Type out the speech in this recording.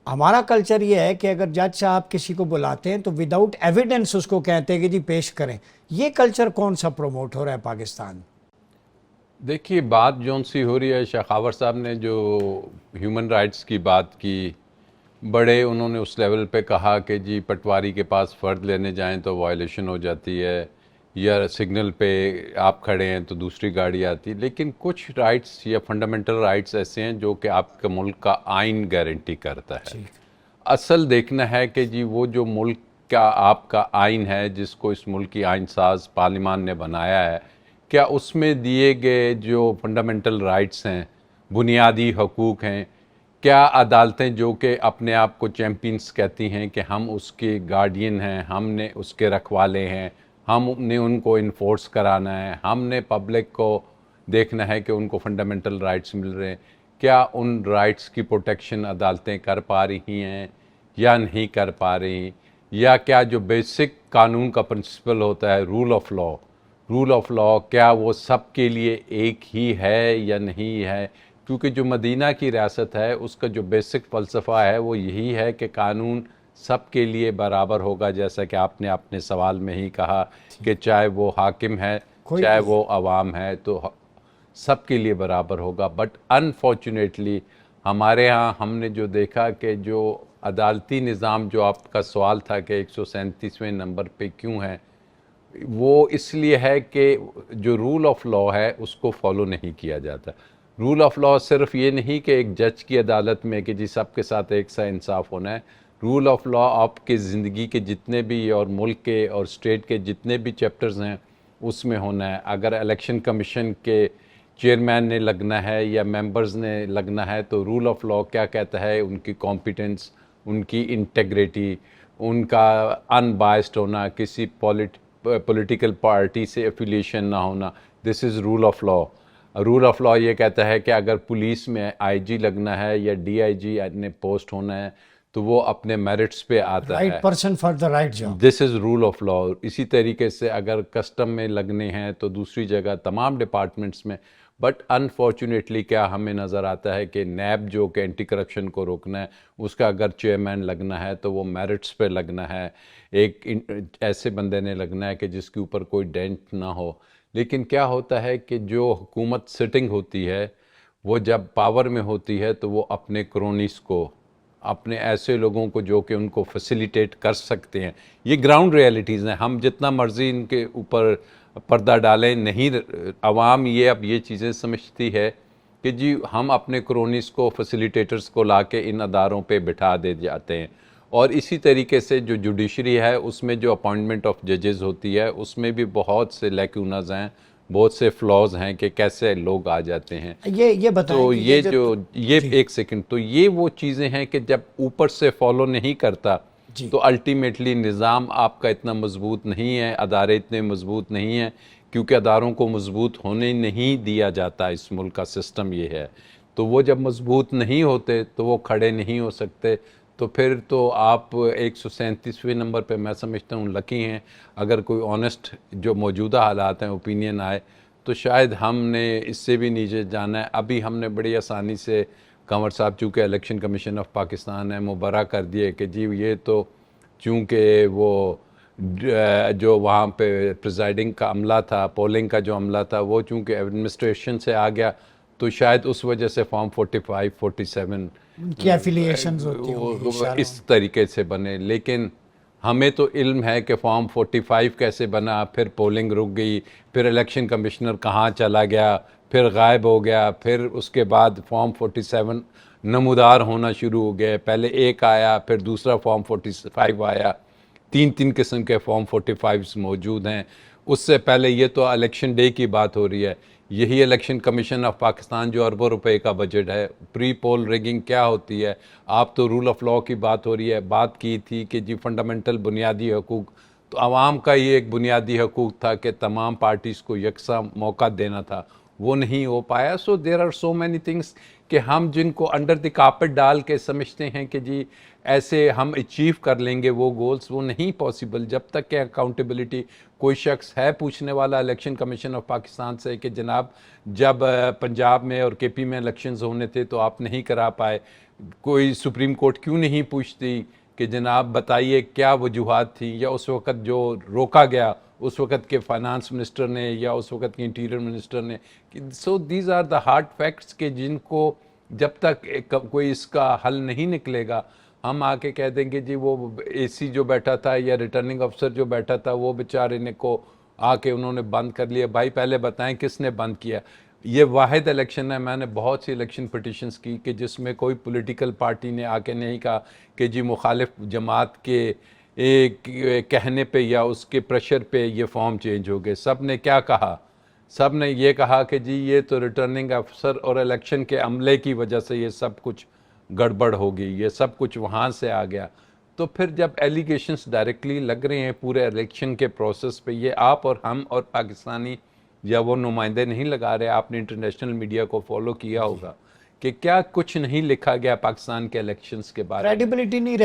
हमारा कल्चर ये है कि अगर जज साहब किसी को बुलाते हैं तो विदाउट एविडेंस उसको कहते हैं कि जी पेश करें। ये कल्चर कौन सा प्रमोट हो रहा है पाकिस्तान? देखिए, बात जौन सी हो रही है, शेखावत साहब ने जो ह्यूमन राइट्स की बात की, बड़े उन्होंने उस लेवल पे कहा कि जी पटवारी के पास फ़र्द लेने जाएं तो वायलेशन हो जाती है, या सिग्नल पे आप खड़े हैं तो दूसरी गाड़ी आती है। लेकिन कुछ राइट्स या फंडामेंटल राइट्स ऐसे हैं जो कि आपके मुल्क का आइन गारंटी करता है। जी। असल देखना है कि जी वो जो मुल्क का आपका आइन है, जिसको इस मुल्क की आइन साज पार्लिमान ने बनाया है, क्या उसमें दिए गए जो फंडामेंटल राइट्स हैं, बुनियादी हकूक़ हैं, क्या अदालतें जो कि अपने आप को चैम्पियंस कहती हैं कि हम उसके गार्डियन हैं, हमने उसके रखवाले हैं, हमने उनको इन्फोर्स कराना है, हमने पब्लिक को देखना है कि उनको फंडामेंटल राइट्स मिल रहे हैं, क्या उन राइट्स की प्रोटेक्शन अदालतें कर पा रही हैं या नहीं कर पा रही, या क्या जो बेसिक कानून का प्रिंसिपल होता है रूल ऑफ लॉ क्या वो सब के लिए एक ही है या नहीं है। क्योंकि जो मदीना की रियासत है उसका जो बेसिक फ़लसफ़ा है वो यही है कि कानून सब के लिए बराबर होगा, जैसा कि आपने अपने सवाल में ही कहा कि चाहे वो हाकिम है कोई चाहे भी। वो अवाम है, तो सब के लिए बराबर होगा। बट अनफॉर्चुनेटली हमारे यहाँ हमने जो देखा कि जो अदालती निज़ाम, जो आपका सवाल था कि 137वें नंबर पे क्यों है, वो इसलिए है कि जो रूल ऑफ लॉ है उसको फॉलो नहीं किया जाता। रूल ऑफ लॉ सिर्फ ये नहीं कि एक जज की अदालत में कि जी सबके साथ एक सा इंसाफ होना है। रूल ऑफ लॉ आपके ज़िंदगी के जितने भी और मुल्क के और स्टेट के जितने भी चैप्टर्स हैं उसमें होना है। अगर इलेक्शन कमीशन के चेयरमैन ने लगना है या मेंबर्स ने लगना है तो रूल ऑफ लॉ क्या कहता है, उनकी कॉम्पिटेंस, उनकी इंटेग्रिटी, उनका अनबायस्ड होना, किसी पॉलिटिकल पार्टी से एफिलिएशन ना होना, this is rule of law. Rule of law ये कहता है कि अगर पुलिस में आईजी लगना है या डीआईजी ने पोस्ट होना है तो वो अपने मेरिट्स पे आता राइट है। Person for the right job. This is rule of law. इसी तरीके से अगर कस्टम में लगने हैं तो दूसरी जगह तमाम डिपार्टमेंट्स में। बट अनफॉर्चुनेटली क्या हमें नज़र आता है कि नैब जो कि एंटी करप्शन को रोकना है, उसका अगर चेयरमैन लगना है तो वो मेरिट्स पे लगना है, ऐसे बंदे ने लगना है कि जिसके ऊपर कोई डेंट ना हो। लेकिन क्या होता है कि जो हुकूमत सिटिंग होती है वो जब पावर में होती है तो वो अपने क्रोनीस को, अपने ऐसे लोगों को जो कि उनको फैसिलिटेट कर सकते हैं, ये ग्राउंड रियलिटीज़ हैं। हम जितना मर्जी इनके ऊपर पर्दा डालें, नहीं, आवाम ये अब ये चीज़ें समझती है कि जी हम अपने क्रोनीस को, फैसिलिटेटर्स को ला के इन अदारों पे बिठा दे जाते हैं। और इसी तरीके से जो जुडिशरी है उसमें जो अपॉइंटमेंट ऑफ जजेस होती है उसमें भी बहुत से लैक्यूनाज हैं, बहुत से फ्लॉज हैं कि कैसे लोग आ जाते हैं। ये बताएं तो कि ये ये जो जो ये जी। एक सेकंड, तो ये वो चीज़ें हैं कि जब ऊपर से फॉलो नहीं करता जी। तो अल्टीमेटली निज़ाम आपका इतना मजबूत नहीं है, अदारे इतने मजबूत नहीं हैं, क्योंकि अदारों को मजबूत होने नहीं दिया जाता। इस मुल्क का सिस्टम ये है। तो वो जब मजबूत नहीं होते तो वो खड़े नहीं हो सकते। तो फिर तो आप 137वें नंबर पे मैं समझता हूँ लकी हैं। अगर कोई ऑनेस्ट जो मौजूदा हालात हैं ओपिनियन आए तो शायद हमने इससे भी नीचे जाना है। अभी हमने बड़ी आसानी से कंवर साहब, चूँकि इलेक्शन कमीशन ऑफ पाकिस्तान है, मुबर्रा कर दिए कि जी ये तो चूँकि वो जो वहाँ पे प्रिजाइडिंग का अमला था, पोलिंग का जो अमला था, वो चूँकि एडमिनिस्ट्रेशन से आ गया तो शायद उस वजह से फॉर्म 45, 47 उनकी एफिलिएशंस होती होंगी वो इशारों इस में। तरीके से बने। लेकिन हमें तो इल्म है कि फॉर्म 45 कैसे बना, फिर पोलिंग रुक गई, फिर इलेक्शन कमिश्नर कहाँ चला गया, फिर गायब हो गया, फिर उसके बाद फॉर्म 47 नमूदार होना शुरू हो गए। पहले एक आया, फिर दूसरा फॉर्म 45 आया, तीन तीन किस्म के फॉर्म 45 मौजूद हैं। उससे पहले ये तो इलेक्शन डे की बात हो रही है, यही इलेक्शन कमीशन ऑफ पाकिस्तान जो अरबों रुपए का बजट है, प्री पोल रिगिंग क्या होती है। आप तो रूल ऑफ लॉ की बात हो रही है, बात की थी कि जी फंडामेंटल बुनियादी हकूक़, तो आवाम का ये एक बुनियादी हकूक़ था कि तमाम पार्टीज़ को यकसा मौका देना था, वो नहीं हो पाया। So there are so many things कि हम जिनको अंडर द कारपेट डाल के समझते हैं कि जी ऐसे हम अचीव कर लेंगे वो गोल्स, वो नहीं पॉसिबल जब तक कि अकाउंटेबिलिटी कोई शख्स है पूछने वाला इलेक्शन कमीशन ऑफ पाकिस्तान से कि जनाब जब पंजाब में और केपी में इलेक्शंस होने थे तो आप नहीं करा पाए, कोई सुप्रीम कोर्ट क्यों नहीं पूछती कि जनाब बताइए क्या वजूहात थी, या उस वक़्त जो रोका गया उस वक़्त के फाइनेंस मिनिस्टर ने या उस वक़्त के इंटीरियर मिनिस्टर ने। So these are the hard facts के जिनको जब तक कोई इसका हल नहीं निकलेगा हम आके कह देंगे जी वो एसी जो बैठा था या रिटर्निंग अफसर जो बैठा था वो बेचारे ने को आके उन्होंने बंद कर लिया। भाई पहले बताएं किसने बंद किया। ये वाहिद इलेक्शन है, मैंने बहुत सी इलेक्शन पिटिशंस की कि जिसमें कोई पॉलिटिकल पार्टी ने आके नहीं कहा कि जी मुखालिफ जमात के एक कहने पे या उसके प्रेशर पे ये फॉर्म चेंज हो गए। सब ने क्या कहा, सब ने ये कहा कि जी ये तो रिटर्निंग अफसर और इलेक्शन के अमले की वजह से ये सब कुछ गड़बड़ हो गई, ये सब कुछ वहाँ से आ गया। तो फिर जब एलिगेशंस डायरेक्टली लग रहे हैं पूरे इलेक्शन के प्रोसेस पे, ये आप और हम और पाकिस्तानी या वो नुमाइंदे नहीं लगा रहे। आपने इंटरनेशनल मीडिया को फॉलो किया होगा कि क्या कुछ नहीं लिखा गया पाकिस्तान के इलेक्शंस के बारे में। क्रेडिबिलिटी नहीं